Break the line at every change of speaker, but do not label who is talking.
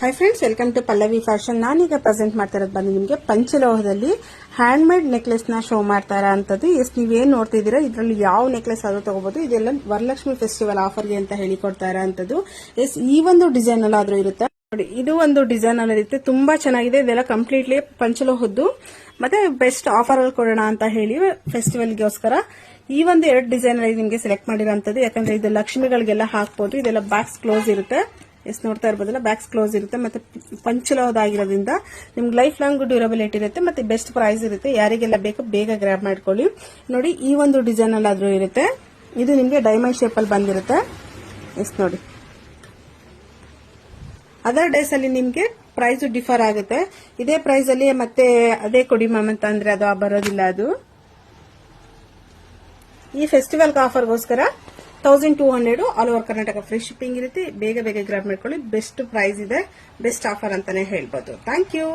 Hi friends, welcome to Pallavi fashion. ನಾನೀಗ present ಮಾಡ್ತಾ ಇರೋದು ಬಂದು ನಿಮಗೆ ಪಂಚಲೋಹದಲ್ಲಿ ಹ್ಯಾಂಡ್ ಮೇಡ್ ನೆಕ್ಲೆಸ್ ನ ಶೋ ಮಾಡ್ತಾ ಇರೋಂಥದ್ದು. ನೀವೇನ್ ನೋಡ್ತಿದ್ದೀರಾ, ಇದರಲ್ಲಿ ಯಾವ ನೆಕ್ಲೆಸ್ ಆದ್ರೂ ತಗೋಬಹುದು. ಇದೆಲ್ಲ ವರಲಕ್ಷ್ಮಿ ಫೆಸ್ಟಿವಲ್ ಆಫರ್ಗೆ ಅಂತ ಹೇಳಿ ಕೊಡ್ತಾ ಇರೋಂಥದ್ದು. ಈ ಒಂದು ಡಿಸೈನ್ ಅಲ್ಲಾದ್ರೂ ಇರುತ್ತೆ ನೋಡಿ. ಇದು ಒಂದು ಡಿಸೈನ್ ಅಲ್ಲಿ ಇರುತ್ತೆ, ತುಂಬಾ ಚೆನ್ನಾಗಿದೆ. ಇದೆಲ್ಲ ಕಂಪ್ಲೀಟ್ಲಿ ಪಂಚಲೋಹದ್ದು. ಮತ್ತೆ ಬೆಸ್ಟ್ ಆಫರ್ ಅಲ್ಲಿ ಕೊಡೋಣ ಅಂತ ಹೇಳಿ ಫೆಸ್ಟಿವಲ್ಗೋಸ್ಕರ ಈ ಒಂದು 2 ಡಿಸೈನ್ ಅಲ್ಲಿ ನಿಮಗೆ ಸೆಲೆಕ್ಟ್ ಮಾಡಿರೋಂಥದ್ದು. ಯಾಕಂದ್ರೆ ಇದು ಲಕ್ಷ್ಮಿಗಳಿಗೆಲ್ಲ ಹಾಕ್ಬೋದು. ಇದೆಲ್ಲ ಬ್ಯಾಕ್ಸ್ ಕ್ಲೋಸ್ ಇರುತ್ತೆ. ನೋಡ್ತಾ ಇರ್ಬೋದಲ್ಲ, ಬ್ಯಾಕ್ಸ್ ಕ್ಲೋಸ್ ಇರುತ್ತೆ. ಮತ್ತೆ ಪಂಚಲೋಹದಾಗಿರೋದ್ರಿಂದ ನಿಮ್ಗೆ ಲೈಫ್ ಲಾಂಗ್ ಡ್ಯೂರಬಿಲಿಟಿ ಇರುತ್ತೆ. ಮತ್ತೆ ಬೆಸ್ಟ್ ಪ್ರೈಸ್ ಇರುತ್ತೆ. ಯಾರಿಗೆಲ್ಲ ಬೇಕೋ ಬೇಗ ಗ್ರ್ಯಾಬ್ ಮಾಡ್ಕೊಳ್ಳಿ. ನೋಡಿ, ಈ ಒಂದು ಡಿಸೈನ್ ಅಲ್ಲಾದ್ರೂ ಇರುತ್ತೆ. ಇದು ನಿಮ್ಗೆ ಡೈಮಂಡ್ ಶೇಪ್ ಅಲ್ಲಿ ಬಂದಿರುತ್ತೆ. ನೋಡಿ, ಅದರ್ ಡೇಸ್ ಅಲ್ಲಿ ನಿಮ್ಗೆ ಪ್ರೈಸ್ ಡಿಫರ್ ಆಗುತ್ತೆ. ಇದೇ ಪ್ರೈಸ್ ಅಲ್ಲಿ ಮತ್ತೆ ಅದೇ ಕೊಡಿ ಮ್ಯಾಮ್ ಅಂತ ಅಂದ್ರೆ ಅದು ಬರೋದಿಲ್ಲ. ಅದು ಈ ಫೆಸ್ಟಿವಲ್ ಆಫರ್ಗೋಸ್ಕರ 1200 all over Karnataka free shipping ಇರುತ್ತೆ. ಬೇಗ ಗ್ರಾಬ್ ಮಾಡ್ಕೊಳ್ಳಿ. ಬೆಸ್ಟ್ ಪ್ರೈಸ್ ಇದೆ, ಬೆಸ್ಟ್ ಆಫರ್ ಅಂತಾನೆ ಹೇಳ್ಬೋದು. Thank you.